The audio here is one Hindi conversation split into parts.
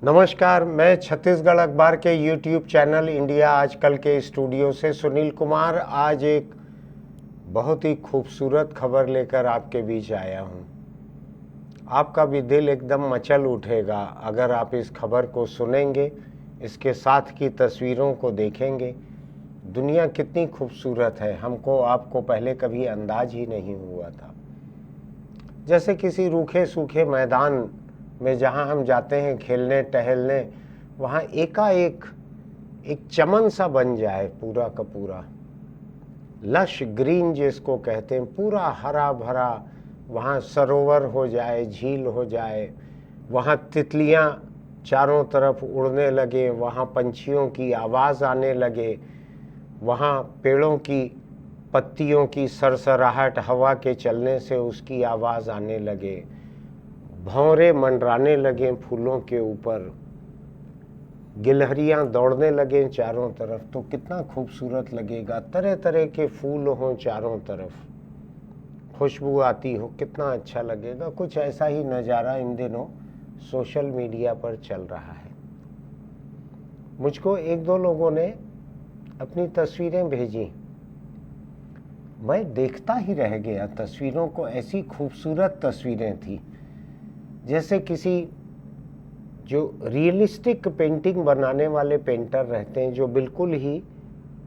नमस्कार, मैं छत्तीसगढ़ अखबार के यूट्यूब चैनल इंडिया आजकल के स्टूडियो से सुनील कुमार आज एक बहुत ही खूबसूरत खबर लेकर आपके बीच आया हूं। आपका भी दिल एकदम मचल उठेगा अगर आप इस खबर को सुनेंगे, इसके साथ की तस्वीरों को देखेंगे। दुनिया कितनी खूबसूरत है, हमको आपको पहले कभी अंदाज ही नहीं हुआ था। जैसे किसी रूखे सूखे मैदान में जहाँ हम जाते हैं खेलने टहलने, वहाँ एकाएक एक चमन सा बन जाए, पूरा का पूरा लश ग्रीन जिसको कहते हैं, पूरा हरा भरा, वहाँ सरोवर हो जाए, झील हो जाए, वहाँ तितलियाँ चारों तरफ उड़ने लगे, वहाँ पंछियों की आवाज़ आने लगे, वहाँ पेड़ों की पत्तियों की सरसराहट हवा के चलने से उसकी आवाज़ आने लगे, भंवरे मंडराने लगे फूलों के ऊपर, गिलहरियाँ दौड़ने लगे चारों तरफ, तो कितना खूबसूरत लगेगा। तरह तरह के फूल हों चारों तरफ, खुशबू आती हो, कितना अच्छा लगेगा। कुछ ऐसा ही नज़ारा इन दिनों सोशल मीडिया पर चल रहा है। मुझको एक दो लोगों ने अपनी तस्वीरें भेजी, मैं देखता ही रह गया तस्वीरों को। ऐसी खूबसूरत तस्वीरें थी जैसे किसी जो रियलिस्टिक पेंटिंग बनाने वाले पेंटर रहते हैं, जो बिल्कुल ही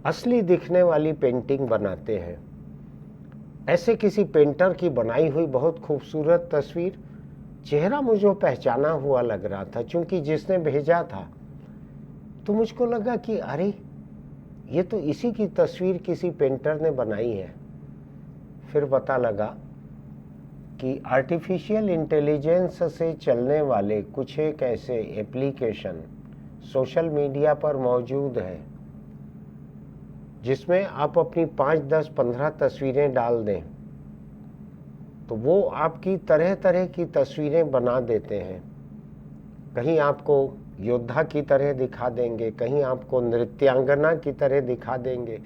असली दिखने वाली पेंटिंग बनाते हैं, ऐसे किसी पेंटर की बनाई हुई बहुत खूबसूरत तस्वीर। चेहरा मुझे पहचाना हुआ लग रहा था, क्योंकि जिसने भेजा था तो मुझको लगा कि अरे ये तो इसी की तस्वीर किसी पेंटर ने बनाई है। फिर पता लगा कि आर्टिफिशियल इंटेलिजेंस से चलने वाले कुछ एक ऐसे एप्लीकेशन सोशल मीडिया पर मौजूद है जिसमें आप अपनी 5, 10, 15 तस्वीरें डाल दें तो वो आपकी तरह तरह की तस्वीरें बना देते हैं। कहीं आपको योद्धा की तरह दिखा देंगे, कहीं आपको नृत्यांगना की तरह दिखा देंगे,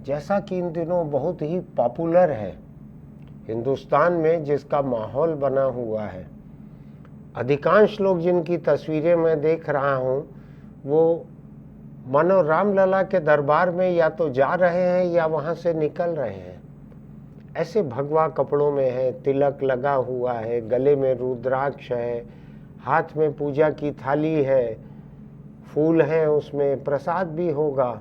जैसा कि इन दिनों बहुत ही पॉपुलर है हिंदुस्तान में, जिसका माहौल बना हुआ है। अधिकांश लोग जिनकी तस्वीरें मैं देख रहा हूँ वो मानो रामलला के दरबार में या तो जा रहे हैं या वहाँ से निकल रहे हैं। ऐसे भगवा कपड़ों में है, तिलक लगा हुआ है, गले में रुद्राक्ष है, हाथ में पूजा की थाली है, फूल हैं, उसमें प्रसाद भी होगा।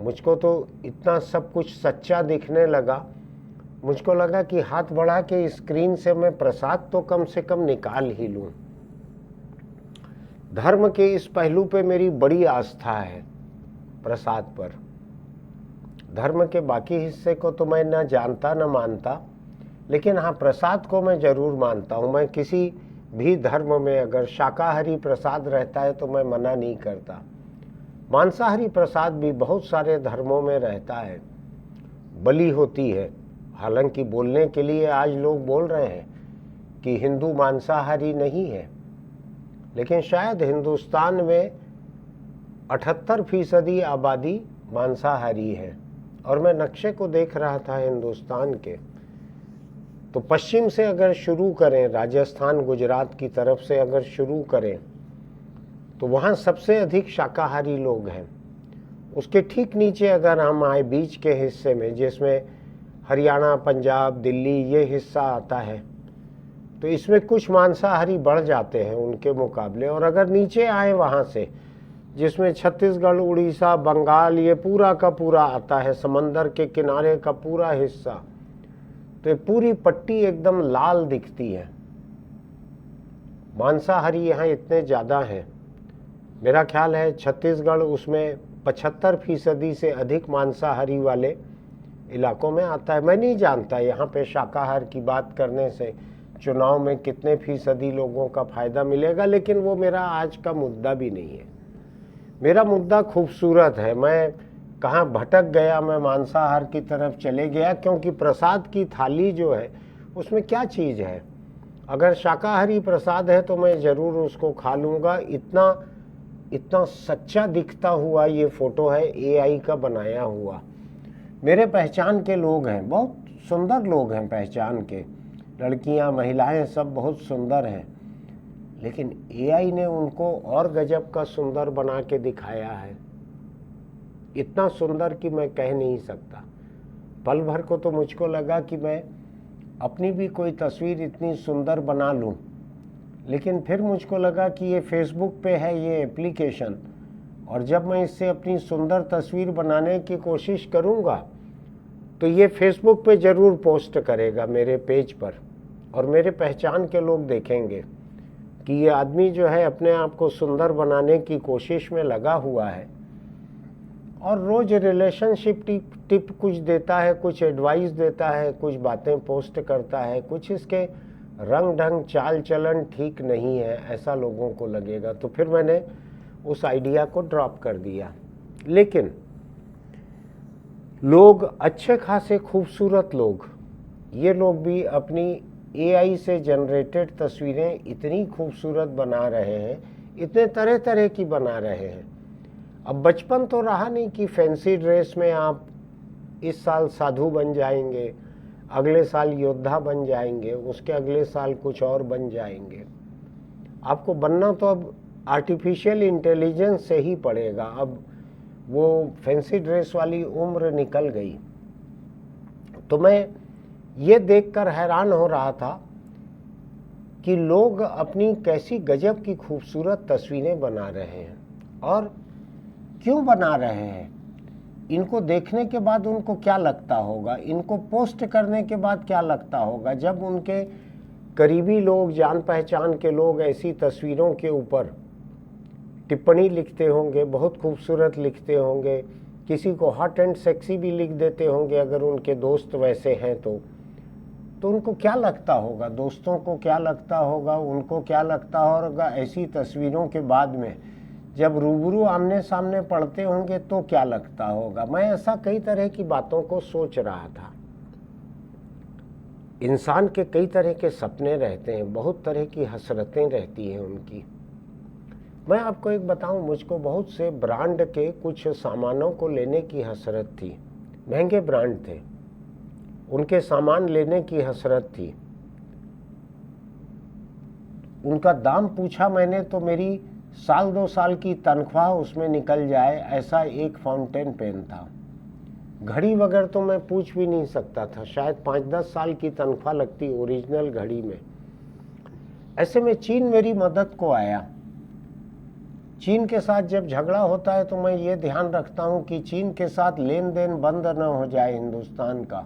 मुझको तो इतना सब कुछ सच्चा दिखने लगा, मुझको लगा कि हाथ बढ़ा के स्क्रीन से मैं प्रसाद तो कम से कम निकाल ही लूं। धर्म के इस पहलू पे मेरी बड़ी आस्था है, प्रसाद पर। धर्म के बाकी हिस्से को तो मैं न जानता न मानता, लेकिन हाँ, प्रसाद को मैं जरूर मानता हूँ। मैं किसी भी धर्म में अगर शाकाहारी प्रसाद रहता है तो मैं मना नहीं करता। मांसाहारी प्रसाद भी बहुत सारे धर्मों में रहता है, बलि होती है। हालांकि बोलने के लिए आज लोग बोल रहे हैं कि हिंदू मांसाहारी नहीं है, लेकिन शायद हिंदुस्तान में 78% आबादी मांसाहारी है। और मैं नक्शे को देख रहा था हिंदुस्तान के, तो पश्चिम से अगर शुरू करें, राजस्थान गुजरात की तरफ से अगर शुरू करें, तो वहाँ सबसे अधिक शाकाहारी लोग हैं। उसके ठीक नीचे अगर हम आए बीच के हिस्से में, जिसमें हरियाणा, पंजाब, दिल्ली ये हिस्सा आता है, तो इसमें कुछ मांसाहारी बढ़ जाते हैं उनके मुकाबले। और अगर नीचे आए वहाँ से, जिसमें छत्तीसगढ़, उड़ीसा, बंगाल ये पूरा का पूरा आता है, समंदर के किनारे का पूरा हिस्सा, तो ये पूरी पट्टी एकदम लाल दिखती है। मांसाहारी यहाँ इतने ज़्यादा हैं, मेरा ख्याल है छत्तीसगढ़ उसमें 75% से अधिक मांसाहारी वाले इलाकों में आता है। मैं नहीं जानता यहाँ पे शाकाहार की बात करने से चुनाव में कितने फीसदी लोगों का फायदा मिलेगा, लेकिन वो मेरा आज का मुद्दा भी नहीं है। मेरा मुद्दा खूबसूरत है। मैं कहाँ भटक गया, मैं मांसाहार की तरफ चले गया, क्योंकि प्रसाद की थाली जो है उसमें क्या चीज़ है। अगर शाकाहारी प्रसाद है तो मैं ज़रूर उसको खा लूँगा। इतना सच्चा दिखता हुआ ये फ़ोटो है, AI का बनाया हुआ। मेरे पहचान के लोग हैं, बहुत सुंदर लोग हैं पहचान के, लड़कियां, महिलाएं सब बहुत सुंदर हैं, लेकिन एआई ने उनको और गजब का सुंदर बना के दिखाया है, इतना सुंदर कि मैं कह नहीं सकता। पल भर को तो मुझको लगा कि मैं अपनी भी कोई तस्वीर इतनी सुंदर बना लूं, लेकिन फिर मुझको लगा कि ये फेसबुक पे है ये एप्लीकेशन, और जब मैं इससे अपनी सुंदर तस्वीर बनाने की कोशिश करूंगा तो ये फेसबुक पे ज़रूर पोस्ट करेगा मेरे पेज पर, और मेरे पहचान के लोग देखेंगे कि ये आदमी जो है अपने आप को सुंदर बनाने की कोशिश में लगा हुआ है, और रोज़ रिलेशनशिप टिप कुछ देता है, कुछ एडवाइस देता है, कुछ बातें पोस्ट करता है, कुछ इसके रंग ढंग चाल चलन ठीक नहीं है, ऐसा लोगों को लगेगा। तो फिर मैंने उस आइडिया को ड्रॉप कर दिया। लेकिन लोग अच्छे खासे खूबसूरत लोग, ये लोग भी अपनी एआई से जनरेटेड तस्वीरें इतनी खूबसूरत बना रहे हैं, इतने तरह तरह की बना रहे हैं। अब बचपन तो रहा नहीं कि फैंसी ड्रेस में आप इस साल साधु बन जाएंगे, अगले साल योद्धा बन जाएंगे, उसके अगले साल कुछ और बन जाएंगे। आपको बनना तो अब आर्टिफिशियल इंटेलिजेंस से ही पड़ेगा। अब वो फैंसी ड्रेस वाली उम्र निकल गई। तो मैं ये देखकर हैरान हो रहा था कि लोग अपनी कैसी गजब की खूबसूरत तस्वीरें बना रहे हैं, और क्यों बना रहे हैं, इनको देखने के बाद उनको क्या लगता होगा, इनको पोस्ट करने के बाद क्या लगता होगा। जब उनके करीबी लोग, जान पहचान के लोग ऐसी तस्वीरों के ऊपर टिप्पणी लिखते होंगे, बहुत खूबसूरत लिखते होंगे, किसी को हॉट एंड सेक्सी भी लिख देते होंगे अगर उनके दोस्त वैसे हैं तो उनको क्या लगता होगा, दोस्तों को क्या लगता होगा, उनको क्या लगता होगा। ऐसी तस्वीरों के बाद में जब रूबरू आमने सामने पढ़ते होंगे तो क्या लगता होगा। मैं ऐसा कई तरह की बातों को सोच रहा था। इंसान के कई तरह के सपने रहते हैं, बहुत तरह की हसरतें रहती हैं उनकी। मैं आपको एक बताऊं, मुझको बहुत से ब्रांड के कुछ सामानों को लेने की हसरत थी। महंगे ब्रांड थे, उनके सामान लेने की हसरत थी। उनका दाम पूछा मैंने तो मेरी साल 2 साल की तनख्वाह उसमें निकल जाए, ऐसा एक फाउंटेन पेन था। घड़ी वगैरह तो मैं पूछ भी नहीं सकता था, शायद 5-10 साल की तनख्वाह लगती ओरिजिनल घड़ी में। ऐसे में चीन मेरी मदद को आया। चीन के साथ जब झगड़ा होता है तो मैं ये ध्यान रखता हूँ कि चीन के साथ लेन देन बंद न हो जाए हिंदुस्तान का।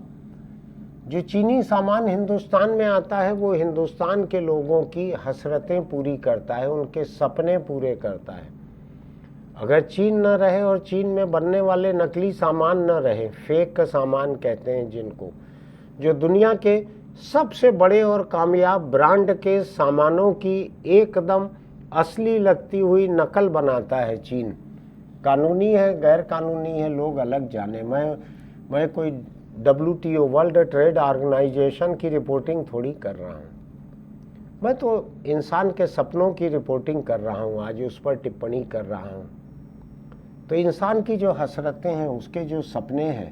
जो चीनी सामान हिंदुस्तान में आता है वो हिंदुस्तान के लोगों की हसरतें पूरी करता है, उनके सपने पूरे करता है। अगर चीन न रहे और चीन में बनने वाले नकली सामान न रहे, फेक सामान कहते हैं जिनको, जो दुनिया के सबसे बड़े और कामयाब ब्रांड के सामानों की एकदम असली लगती हुई नकल बनाता है चीन। कानूनी है गैर कानूनी है लोग अलग जाने। मैं कोई WTO वर्ल्ड ट्रेड ऑर्गेनाइजेशन की रिपोर्टिंग थोड़ी कर रहा हूँ, मैं तो इंसान के सपनों की रिपोर्टिंग कर रहा हूँ, आज उस पर टिप्पणी कर रहा हूँ। तो इंसान की जो हसरतें हैं, उसके जो सपने हैं,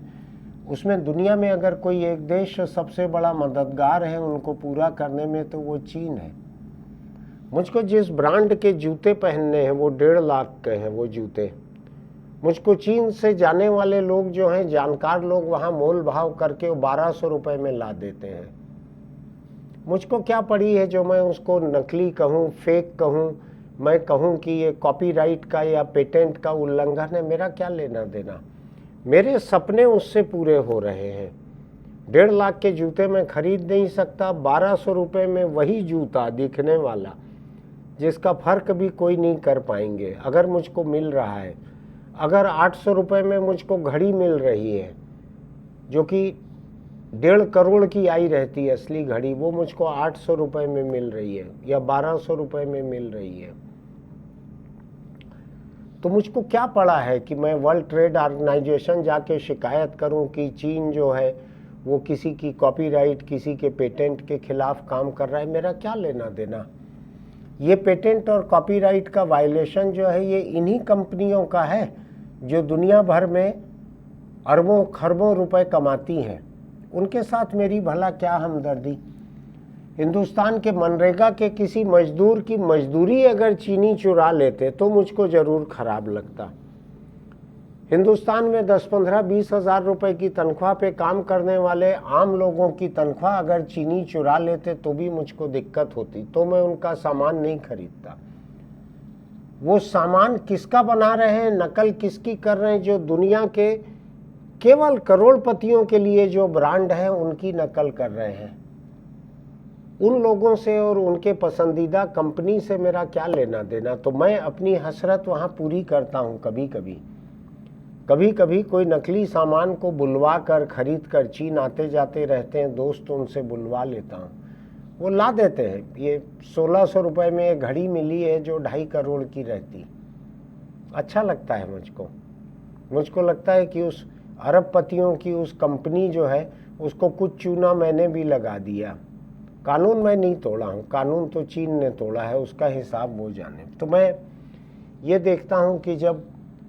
उसमें दुनिया में अगर कोई एक देश सबसे बड़ा मददगार है उनको पूरा करने में तो वो चीन है। मुझको जिस ब्रांड के जूते पहनने हैं वो 1.5 लाख के हैं वो जूते। मुझको चीन से जाने वाले लोग जो हैं, जानकार लोग, वहाँ मोल भाव करके वो 1200 रुपये में ला देते हैं। मुझको क्या पड़ी है जो मैं उसको नकली कहूँ, फेक कहूँ, मैं कहूँ कि ये कॉपीराइट का या पेटेंट का उल्लंघन है, मेरा क्या लेना देना। मेरे सपने उससे पूरे हो रहे हैं। 1.5 लाख के जूते मैं खरीद नहीं सकता, 1200 रुपये में वही जूता दिखने वाला जिसका फर्क भी कोई नहीं कर पाएंगे अगर मुझको मिल रहा है। अगर 800 रुपये में मुझको घड़ी मिल रही है जो कि 1.5 करोड़ की आई रहती है असली घड़ी, वो मुझको 800 रुपये में मिल रही है या 1200 रुपये में मिल रही है, तो मुझको क्या पड़ा है कि मैं वर्ल्ड ट्रेड ऑर्गेनाइजेशन जाके शिकायत करूं कि चीन जो है वो किसी की कॉपीराइट, किसी के पेटेंट के खिलाफ काम कर रहा है। मेरा क्या लेना देना। ये पेटेंट और कॉपीराइट का वायलेशन जो है ये इन्हीं कंपनियों का है जो दुनिया भर में अरबों खरबों रुपए कमाती हैं। उनके साथ मेरी भला क्या हमदर्दी। हिंदुस्तान के मनरेगा के किसी मजदूर की मजदूरी अगर चीनी चुरा लेते तो मुझको ज़रूर खराब लगता। हिंदुस्तान में 10, 15, 20 हज़ार रुपए की तनख्वाह पे काम करने वाले आम लोगों की तनख्वाह अगर चीनी चुरा लेते तो भी मुझको दिक्कत होती, तो मैं उनका सामान नहीं खरीदता। वो सामान किसका बना रहे हैं, नकल किसकी कर रहे हैं, जो दुनिया के केवल करोड़पतियों के लिए जो ब्रांड है उनकी नकल कर रहे हैं। उन लोगों से और उनके पसंदीदा कंपनी से मेरा क्या लेना देना। तो मैं अपनी हसरत वहाँ पूरी करता हूँ। कभी कभी कोई नकली सामान को बुलवा कर खरीद कर, चीन आते जाते रहते हैं दोस्त, उनसे बुलवा लेता हूँ, वो ला देते हैं। ये 1600 रुपये में एक घड़ी मिली है जो 2.5 करोड़ की रहती। अच्छा लगता है मुझको लगता है कि उस अरबपतियों की उस कंपनी जो है उसको कुछ चूना मैंने भी लगा दिया। कानून मैं नहीं तोड़ा हूँ, कानून तो चीन ने तोड़ा है, उसका हिसाब वो जाने। तो मैं ये देखता हूँ कि जब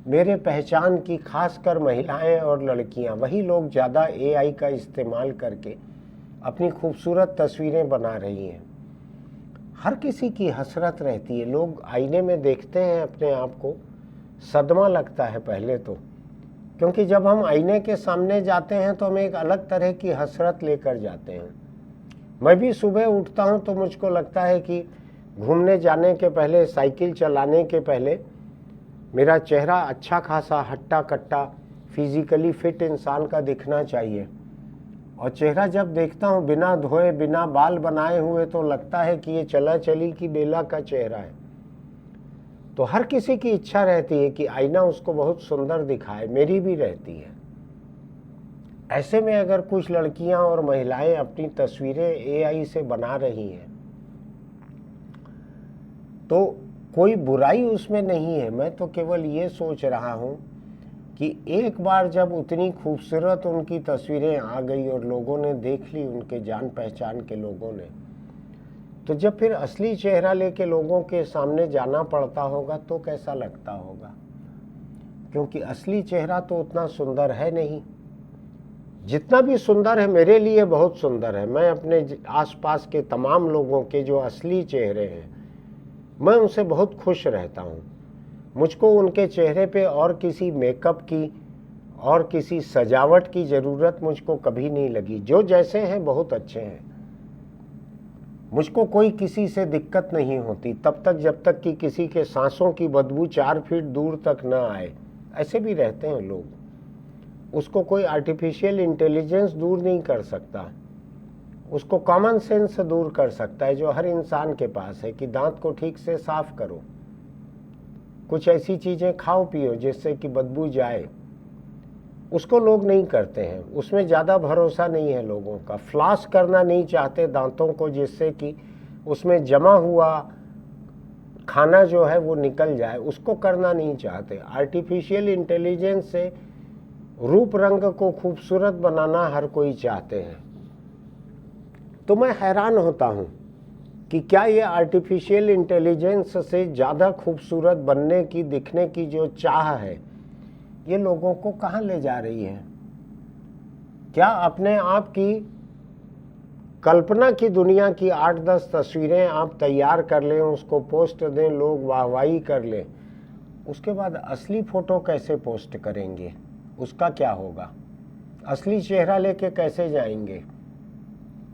मेरे पहचान की खासकर महिलाएं और लड़कियां, वही लोग ज़्यादा AI का इस्तेमाल करके अपनी खूबसूरत तस्वीरें बना रही हैं। हर किसी की हसरत रहती है। लोग आईने में देखते हैं अपने आप को, सदमा लगता है पहले तो, क्योंकि जब हम आईने के सामने जाते हैं तो हम एक अलग तरह की हसरत लेकर जाते हैं। मैं भी सुबह उठता हूं तो मुझको लगता है कि घूमने जाने के पहले, साइकिल चलाने के पहले मेरा चेहरा अच्छा खासा हट्टा कट्टा फिजिकली फिट इंसान का दिखना चाहिए। और चेहरा जब देखता हूं बिना धोए बिना बाल बनाए हुए तो लगता है कि ये चला चली की बेला का चेहरा है। तो हर किसी की इच्छा रहती है कि आईना उसको बहुत सुंदर दिखाए, मेरी भी रहती है। ऐसे में अगर कुछ लड़कियां और महिलाएं अपनी तस्वीरें AI से बना रही हैं तो कोई बुराई उसमें नहीं है। मैं तो केवल ये सोच रहा हूं कि एक बार जब उतनी खूबसूरत उनकी तस्वीरें आ गई और लोगों ने देख ली, उनके जान पहचान के लोगों ने, तो जब फिर असली चेहरा लेके लोगों के सामने जाना पड़ता होगा तो कैसा लगता होगा। क्योंकि असली चेहरा तो उतना सुंदर है नहीं। जितना भी सुंदर है मेरे लिए बहुत सुंदर है। मैं अपने आसपास के तमाम लोगों के जो असली चेहरे हैं, मैं उनसे बहुत खुश रहता हूँ। मुझको उनके चेहरे पे और किसी मेकअप की और किसी सजावट की ज़रूरत मुझको कभी नहीं लगी। जो जैसे हैं बहुत अच्छे हैं। मुझको कोई किसी से दिक्कत नहीं होती तब तक जब तक कि किसी के सांसों की बदबू 4 फीट दूर तक न आए। ऐसे भी रहते हैं लोग, उसको कोई आर्टिफिशियल इंटेलिजेंस दूर नहीं कर सकता, उसको कॉमन सेंस दूर कर सकता है जो हर इंसान के पास है कि दांत को ठीक से साफ करो, कुछ ऐसी चीज़ें खाओ पियो जिससे कि बदबू जाए। उसको लोग नहीं करते हैं, उसमें ज़्यादा भरोसा नहीं है लोगों का। फ्लॉस करना नहीं चाहते दांतों को जिससे कि उसमें जमा हुआ खाना जो है वो निकल जाए, उसको करना नहीं चाहते। आर्टिफिशियल इंटेलिजेंस से रूप रंग को खूबसूरत बनाना हर कोई चाहते हैं। तो मैं हैरान होता हूँ कि क्या ये आर्टिफिशियल इंटेलिजेंस से ज़्यादा खूबसूरत बनने की, दिखने की जो चाह है, ये लोगों को कहाँ ले जा रही है। क्या अपने आप की कल्पना की दुनिया की 8-10 तस्वीरें आप तैयार कर लें, उसको पोस्ट दें, लोग वाहवाही कर लें, उसके बाद असली फ़ोटो कैसे पोस्ट करेंगे, उसका क्या होगा, असली चेहरा लेके कैसे जाएंगे।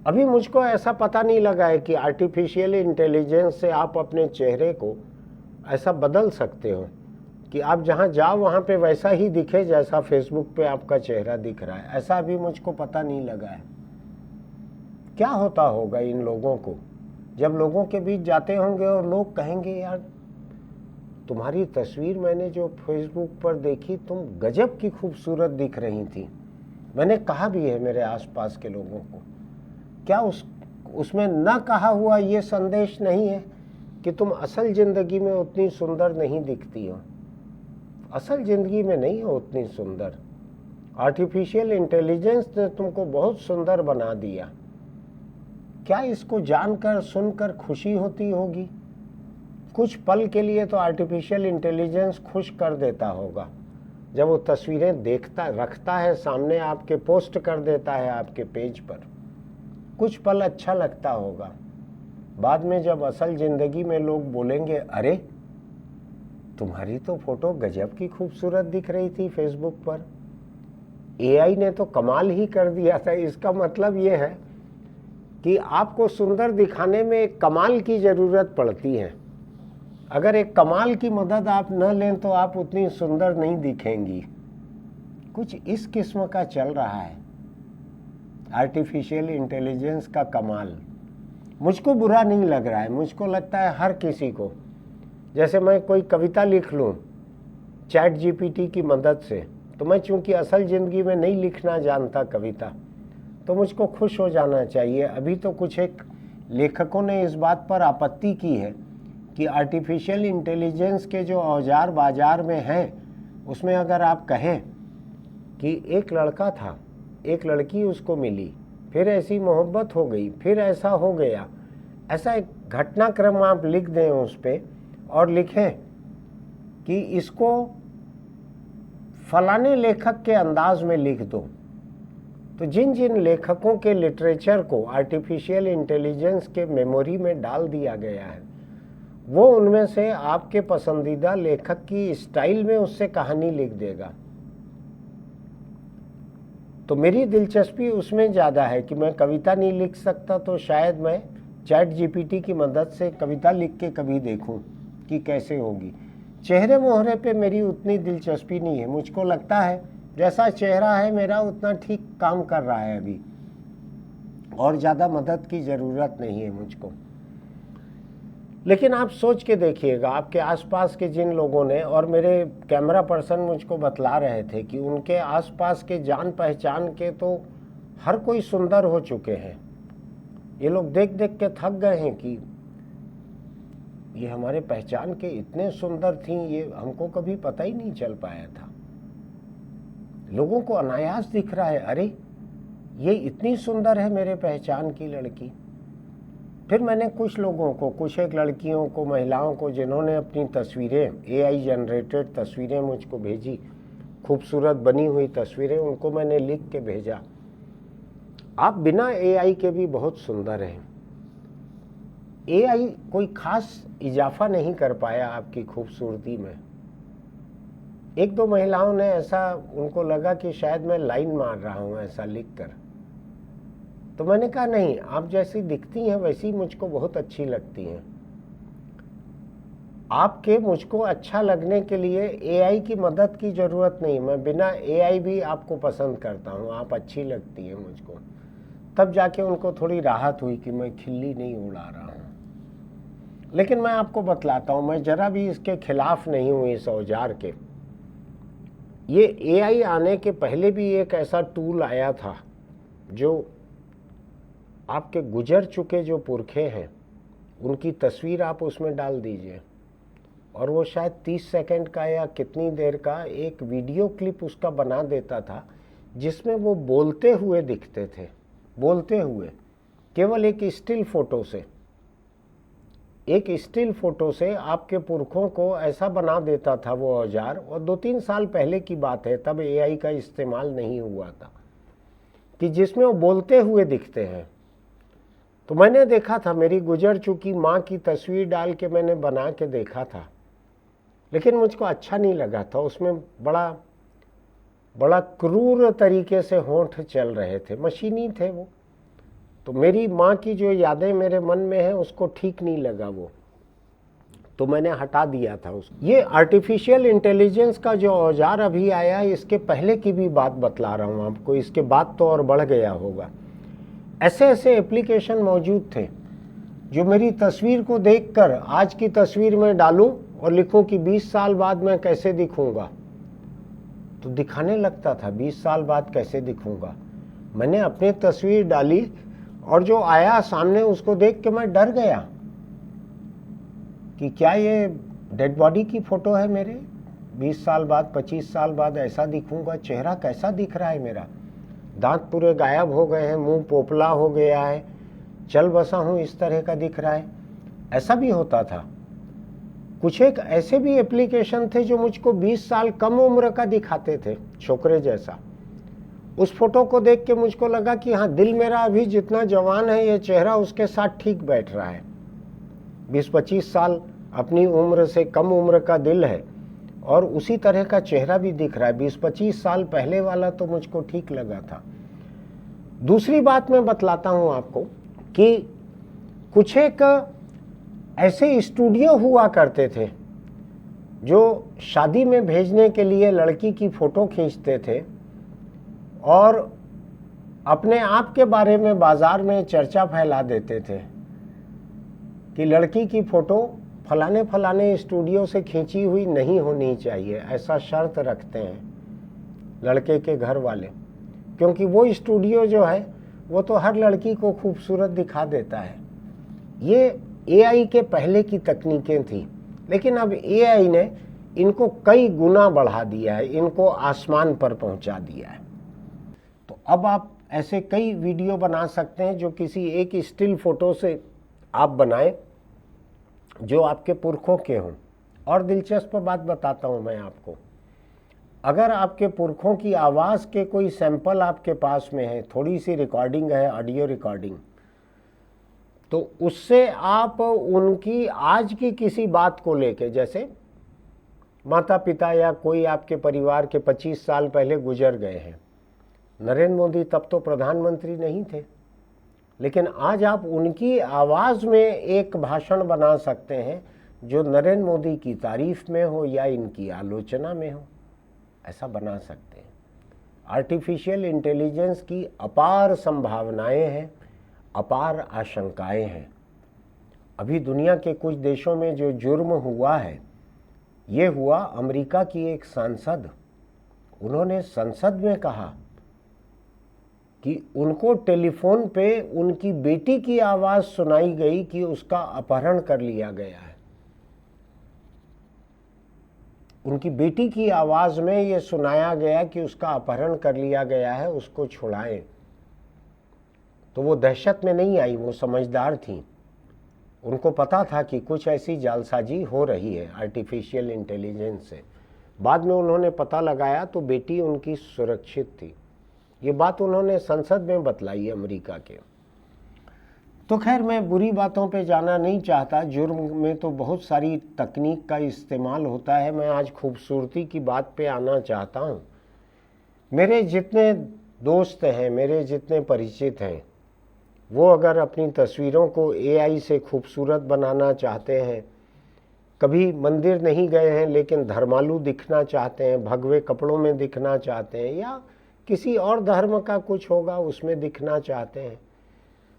अभी मुझको ऐसा पता नहीं लगा है कि आर्टिफिशियल इंटेलिजेंस से आप अपने चेहरे को ऐसा बदल सकते हो कि आप जहाँ जाओ वहाँ पे वैसा ही दिखे जैसा फेसबुक पे आपका चेहरा दिख रहा है। ऐसा अभी मुझको पता नहीं लगा है। क्या होता होगा इन लोगों को जब लोगों के बीच जाते होंगे और लोग कहेंगे यार तुम्हारी तस्वीर मैंने जो फेसबुक पर देखी, तुम गजब की खूबसूरत दिख रही थी। मैंने कहा भी है मेरे आसपास के लोगों को। क्या उसमें न कहा हुआ ये संदेश नहीं है कि तुम असल ज़िंदगी में उतनी सुंदर नहीं दिखती हो, असल ज़िंदगी में नहीं हो उतनी सुंदर। आर्टिफिशियल इंटेलिजेंस ने तुमको बहुत सुंदर बना दिया। क्या इसको जानकर सुनकर खुशी होती होगी? कुछ पल के लिए तो आर्टिफिशियल इंटेलिजेंस खुश कर देता होगा जब वो तस्वीरें देखता, रखता है सामने आपके, पोस्ट कर देता है आपके पेज पर। कुछ पल अच्छा लगता होगा। बाद में जब असल ज़िंदगी में लोग बोलेंगे, अरे तुम्हारी तो फ़ोटो गजब की खूबसूरत दिख रही थी फेसबुक पर, एआई ने तो कमाल ही कर दिया था। इसका मतलब ये है कि आपको सुंदर दिखाने में एक कमाल की ज़रूरत पड़ती है। अगर एक कमाल की मदद आप न लें तो आप उतनी सुंदर नहीं दिखेंगी। कुछ इस किस्म का चल रहा है आर्टिफिशियल इंटेलिजेंस का कमाल। मुझको बुरा नहीं लग रहा है, मुझको लगता है हर किसी को, जैसे मैं कोई कविता लिख लूँ चैट जीपीटी की मदद से, तो मैं चूंकि असल ज़िंदगी में नहीं लिखना जानता कविता, तो मुझको खुश हो जाना चाहिए। अभी तो कुछ एक लेखकों ने इस बात पर आपत्ति की है कि आर्टिफिशियल इंटेलिजेंस के जो औजार बाजार में हैं, उसमें अगर आप कहें कि एक लड़का था, एक लड़की उसको मिली, फिर ऐसी मोहब्बत हो गई, फिर ऐसा हो गया, ऐसा एक घटनाक्रम आप लिख दें उस पर और लिखें कि इसको फलाने लेखक के अंदाज में लिख दो, तो जिन जिन लेखकों के लिटरेचर को आर्टिफिशियल इंटेलिजेंस के मेमोरी में डाल दिया गया है, वो उनमें से आपके पसंदीदा लेखक की स्टाइल में उससे कहानी लिख देगा। तो मेरी दिलचस्पी उसमें ज़्यादा है कि मैं कविता नहीं लिख सकता, तो शायद मैं चैट जीपीटी की मदद से कविता लिख के कभी देखूं कि कैसे होगी। चेहरे मोहरे पे मेरी उतनी दिलचस्पी नहीं है। मुझको लगता है जैसा चेहरा है मेरा उतना ठीक काम कर रहा है अभी, और ज़्यादा मदद की ज़रूरत नहीं है मुझको। लेकिन आप सोच के देखिएगा, आपके आसपास के जिन लोगों ने, और मेरे कैमरा पर्सन मुझको बतला रहे थे कि उनके आसपास के जान पहचान के तो हर कोई सुंदर हो चुके हैं। ये लोग देख देख के थक गए हैं कि ये हमारे पहचान के इतने सुंदर थी, ये हमको कभी पता ही नहीं चल पाया था। लोगों को अनायास दिख रहा है, अरे ये इतनी सुंदर है मेरे पहचान की लड़की। फिर मैंने कुछ लोगों को, कुछ एक लड़कियों को, महिलाओं को, जिन्होंने अपनी तस्वीरें, एआई जनरेटेड तस्वीरें मुझको भेजी, खूबसूरत बनी हुई तस्वीरें, उनको मैंने लिख के भेजा, आप बिना एआई के भी बहुत सुंदर हैं। एआई कोई खास इजाफा नहीं कर पाया आपकी खूबसूरती में। एक दो महिलाओं ने ऐसा, उनको लगा कि शायद मैं लाइन मार रहा हूं ऐसा लिखकर, तो मैंने कहा नहीं, आप जैसी दिखती हैं वैसी मुझको बहुत अच्छी लगती हैं। आपके मुझको अच्छा लगने के लिए एआई की मदद की ज़रूरत नहीं, मैं बिना एआई भी आपको पसंद करता हूं, आप अच्छी लगती हैं मुझको। तब जाके उनको थोड़ी राहत हुई कि मैं खिल्ली नहीं उड़ा रहा हूं। लेकिन मैं आपको बतलाता हूं, मैं ज़रा भी इसके खिलाफ नहीं हूं इस औजार के। ये एआई आने के पहले भी एक ऐसा टूल आया था जो आपके गुजर चुके जो पुरखे हैं उनकी तस्वीर आप उसमें डाल दीजिए, और वो शायद 30 सेकंड का या कितनी देर का एक वीडियो क्लिप उसका बना देता था, जिसमें वो बोलते हुए दिखते थे, बोलते हुए, केवल एक स्टिल फोटो से। एक स्टिल फोटो से आपके पुरखों को ऐसा बना देता था वो औजार, और 2-3 साल पहले की बात है, तब एआई का इस्तेमाल नहीं हुआ था, कि जिसमें वो बोलते हुए दिखते हैं। तो मैंने देखा था, मेरी गुजर चुकी माँ की तस्वीर डाल के मैंने बना के देखा था, लेकिन मुझको अच्छा नहीं लगा था। उसमें बड़ा बड़ा क्रूर तरीके से होंठ चल रहे थे, मशीनी थे वो। तो मेरी माँ की जो यादें मेरे मन में हैं उसको ठीक नहीं लगा वो, तो मैंने हटा दिया था उसको। ये आर्टिफिशियल इंटेलिजेंस का जो औजार अभी आया है, इसके पहले की भी बात बतला रहा हूँ आपको, इसके बाद तो और बढ़ गया होगा। ऐसे ऐसे एप्लीकेशन मौजूद थे जो मेरी तस्वीर को देखकर आज की तस्वीर में डालूं और लिखूं कि 20 साल बाद मैं कैसे दिखूंगा, तो दिखाने लगता था 20 साल बाद कैसे दिखूंगा। मैंने अपनी तस्वीर डाली और जो आया सामने उसको देख के मैं डर गया कि क्या ये डेड बॉडी की फ़ोटो है मेरे। 20 साल बाद, 25 साल बाद ऐसा दिखूंगा, चेहरा कैसा दिख रहा है मेरा, दांत पूरे गायब हो गए हैं, मुंह पोपला हो गया है, चल बसा हूँ इस तरह का दिख रहा है। ऐसा भी होता था। कुछ एक ऐसे भी एप्लीकेशन थे जो मुझको 20 साल कम उम्र का दिखाते थे, छोकरे जैसा। उस फोटो को देख के मुझको लगा कि हाँ, दिल मेरा अभी जितना जवान है, ये चेहरा उसके साथ ठीक बैठ रहा है। 20-25 साल अपनी उम्र से कम उम्र का दिल है और उसी तरह का चेहरा भी दिख रहा है। 20-25 साल पहले वाला तो मुझको ठीक लगा था। दूसरी बात मैं बतलाता हूँ आपको कि कुछ एक ऐसे स्टूडियो हुआ करते थे जो शादी में भेजने के लिए लड़की की फ़ोटो खींचते थे और अपने आप के बारे में बाज़ार में चर्चा फैला देते थे कि लड़की की फ़ोटो फलाने फलाने स्टूडियो से खींची हुई नहीं होनी चाहिए, ऐसा शर्त रखते हैं लड़के के घर वाले, क्योंकि वो स्टूडियो जो है वो तो हर लड़की को खूबसूरत दिखा देता है। ये एआई के पहले की तकनीकें थी, लेकिन अब एआई ने इनको कई गुना बढ़ा दिया है, इनको आसमान पर पहुंचा दिया है। तो अब आप ऐसे कई वीडियो बना सकते हैं जो किसी एक स्टिल फोटो से आप बनाएं जो आपके पुरखों के हों। और दिलचस्प बात बताता हूं मैं आपको, अगर आपके पुरखों की आवाज़ के कोई सैंपल आपके पास में है, थोड़ी सी रिकॉर्डिंग है, ऑडियो रिकॉर्डिंग, तो उससे आप उनकी आज की किसी बात को लेके, जैसे माता पिता या कोई आपके परिवार के 25 साल पहले गुजर गए हैं, नरेंद्र मोदी तब तो प्रधानमंत्री नहीं थे, लेकिन आज आप उनकी आवाज़ में एक भाषण बना सकते हैं जो नरेंद्र मोदी की तारीफ में हो या इनकी आलोचना में हो, ऐसा बना सकते हैं। आर्टिफिशियल इंटेलिजेंस की अपार संभावनाएं हैं, अपार आशंकाएं हैं। अभी दुनिया के कुछ देशों में जो जुर्म हुआ है, ये हुआ अमेरिका की एक सांसद, उन्होंने संसद में कहा कि उनको टेलीफोन पे उनकी बेटी की आवाज़ सुनाई गई कि उसका अपहरण कर लिया गया है। उनकी बेटी की आवाज़ में ये सुनाया गया कि उसका अपहरण कर लिया गया है, उसको छुड़ाएं। तो वो दहशत में नहीं आई, वो समझदार थी, उनको पता था कि कुछ ऐसी जालसाजी हो रही है आर्टिफिशियल इंटेलिजेंस से। बाद में उन्होंने पता लगाया तो बेटी उनकी सुरक्षित थी। ये बात उन्होंने संसद में बतलाई अमेरिका के। तो खैर, मैं बुरी बातों पे जाना नहीं चाहता, जुर्म में तो बहुत सारी तकनीक का इस्तेमाल होता है। मैं आज खूबसूरती की बात पे आना चाहता हूँ। मेरे जितने दोस्त हैं, मेरे जितने परिचित हैं, वो अगर अपनी तस्वीरों को एआई से खूबसूरत बनाना चाहते हैं, कभी मंदिर नहीं गए हैं लेकिन धर्मालू दिखना चाहते हैं, भगवे कपड़ों में दिखना चाहते हैं, या किसी और धर्म का कुछ होगा उसमें दिखना चाहते हैं,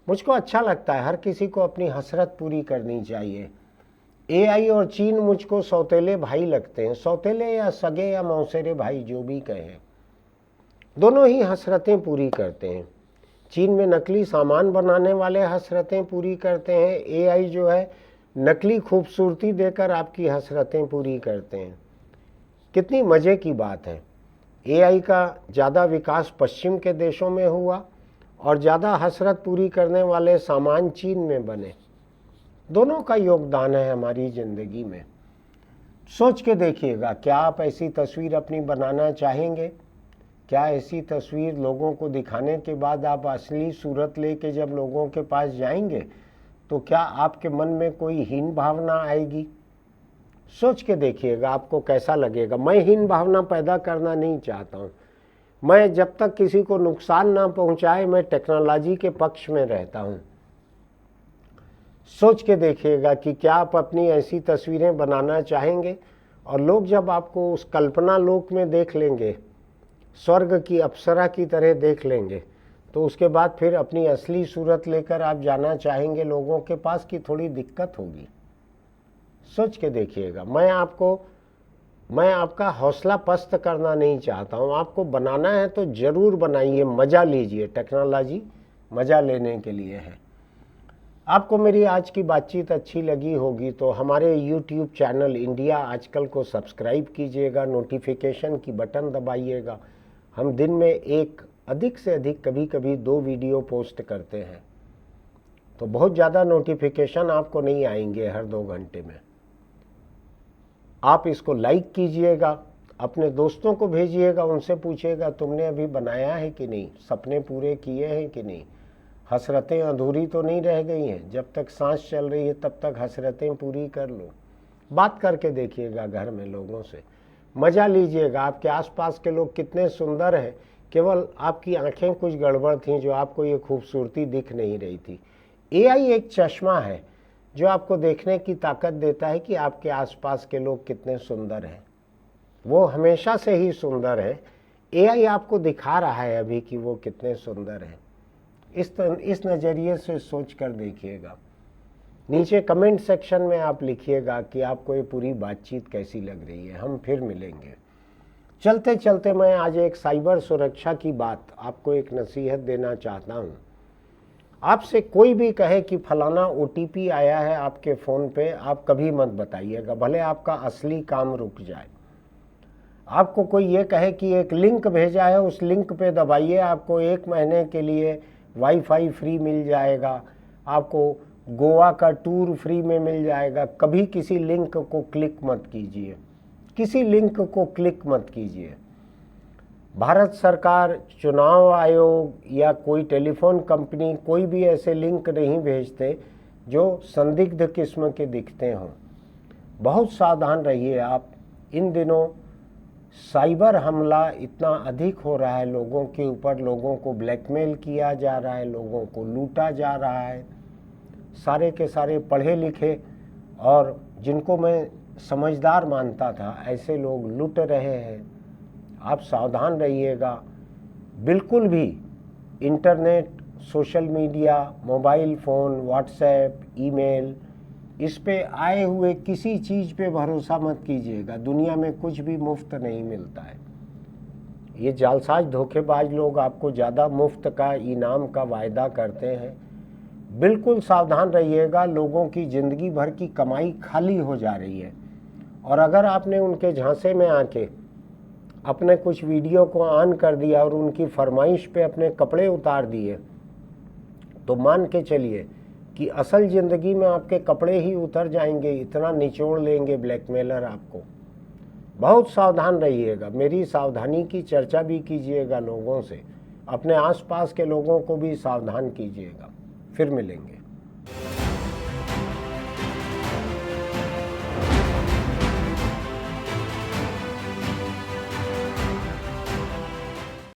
मुझको अच्छा लगता है। हर किसी को अपनी हसरत पूरी करनी चाहिए। एआई और चीन मुझको सौतेले भाई लगते हैं, सौतेले या सगे या मौसेरे भाई जो भी कहें, दोनों ही हसरतें पूरी करते हैं। चीन में नकली सामान बनाने वाले हसरतें पूरी करते हैं, एआई जो है नकली खूबसूरती देकर आपकी हसरतें पूरी करते हैं। कितनी मज़े की बात है। एआई का ज़्यादा विकास पश्चिम के देशों में हुआ और ज़्यादा हसरत पूरी करने वाले सामान चीन में बने। दोनों का योगदान है हमारी ज़िंदगी में। सोच के देखिएगा, क्या आप ऐसी तस्वीर अपनी बनाना चाहेंगे? क्या ऐसी तस्वीर लोगों को दिखाने के बाद आप असली सूरत लेके जब लोगों के पास जाएंगे तो क्या आपके मन में कोई हीन भावना आएगी? सोच के देखिएगा, आपको कैसा लगेगा। मैं हीन भावना पैदा करना नहीं चाहता हूँ। मैं जब तक किसी को नुकसान ना पहुँचाए, मैं टेक्नोलॉजी के पक्ष में रहता हूँ। सोच के देखिएगा कि क्या आप अपनी ऐसी तस्वीरें बनाना चाहेंगे, और लोग जब आपको उस कल्पना लोक में देख लेंगे, स्वर्ग की अप्सरा की तरह देख लेंगे, तो उसके बाद फिर अपनी असली सूरत लेकर आप जाना चाहेंगे लोगों के पास कि थोड़ी दिक्कत होगी। सोच के देखिएगा। मैं आपका हौसला पस्त करना नहीं चाहता हूँ। आपको बनाना है तो ज़रूर बनाइए, मज़ा लीजिए। टेक्नोलॉजी मज़ा लेने के लिए है। आपको मेरी आज की बातचीत अच्छी लगी होगी तो हमारे YouTube चैनल इंडिया आजकल को सब्सक्राइब कीजिएगा, नोटिफिकेशन की बटन दबाइएगा। हम दिन में अधिक से अधिक, कभी कभी 2 वीडियो पोस्ट करते हैं, तो बहुत ज़्यादा नोटिफिकेशन आपको नहीं आएंगे हर 2 घंटे में। आप इसको लाइक कीजिएगा, अपने दोस्तों को भेजिएगा, उनसे पूछिएगा तुमने अभी बनाया है कि नहीं, सपने पूरे किए हैं कि नहीं। हसरतें अधूरी तो नहीं रह गई हैं। जब तक सांस चल रही है तब तक हसरतें पूरी कर लो। बात करके देखिएगा घर में लोगों से, मज़ा लीजिएगा। आपके आसपास के लोग कितने सुंदर हैं, केवल आपकी आंखें कुछ गड़बड़ थीं जो आपको ये खूबसूरती दिख नहीं रही थी। एआई एक चश्मा है जो आपको देखने की ताकत देता है कि आपके आसपास के लोग कितने सुंदर हैं। वो हमेशा से ही सुंदर है, एआई आपको दिखा रहा है अभी कि वो कितने सुंदर हैं। इस नज़रिए से सोच कर देखिएगा। नीचे कमेंट सेक्शन में आप लिखिएगा कि आपको ये पूरी बातचीत कैसी लग रही है। हम फिर मिलेंगे। चलते चलते मैं आज एक साइबर सुरक्षा की बात, आपको एक नसीहत देना चाहता हूँ। आपसे कोई भी कहे कि फलाना ओटीपी आया है आपके फ़ोन पे, आप कभी मत बताइएगा, भले आपका असली काम रुक जाए। आपको कोई ये कहे कि एक लिंक भेजा है, उस लिंक पे दबाइए, आपको 1 महीने के लिए वाईफाई फ्री मिल जाएगा, आपको गोवा का टूर फ्री में मिल जाएगा, कभी किसी लिंक को क्लिक मत कीजिए, किसी लिंक को क्लिक मत कीजिए। भारत सरकार, चुनाव आयोग या कोई टेलीफोन कंपनी कोई भी ऐसे लिंक नहीं भेजते जो संदिग्ध किस्म के दिखते हों। बहुत सावधान रहिए आप। इन दिनों साइबर हमला इतना अधिक हो रहा है लोगों के ऊपर, लोगों को ब्लैकमेल किया जा रहा है, लोगों को लूटा जा रहा है। सारे के सारे पढ़े लिखे और जिनको मैं समझदार मानता था, ऐसे लोग लूट रहे हैं। आप सावधान रहिएगा। बिल्कुल भी internet, social media, mobile phone, WhatsApp, email, इस पे आए हुए किसी चीज़ पे भरोसा मत कीजिएगा। दुनिया में कुछ भी मुफ्त नहीं मिलता है। ये जालसाज धोखेबाज लोग आपको ज़्यादा मुफ्त का, इनाम का वायदा करते हैं। बिल्कुल सावधान रहिएगा। लोगों की ज़िंदगी भर की कमाई खाली हो जा रही है, और अगर आपने उनके झांसे में आके अपने कुछ वीडियो को ऑन कर दिया और उनकी फरमाइश पे अपने कपड़े उतार दिए, तो मान के चलिए कि असल ज़िंदगी में आपके कपड़े ही उतर जाएंगे। इतना निचोड़ लेंगे ब्लैकमेलर आपको। बहुत सावधान रहिएगा। मेरी सावधानी की चर्चा भी कीजिएगा लोगों से, अपने आसपास के लोगों को भी सावधान कीजिएगा। फिर मिलेंगे।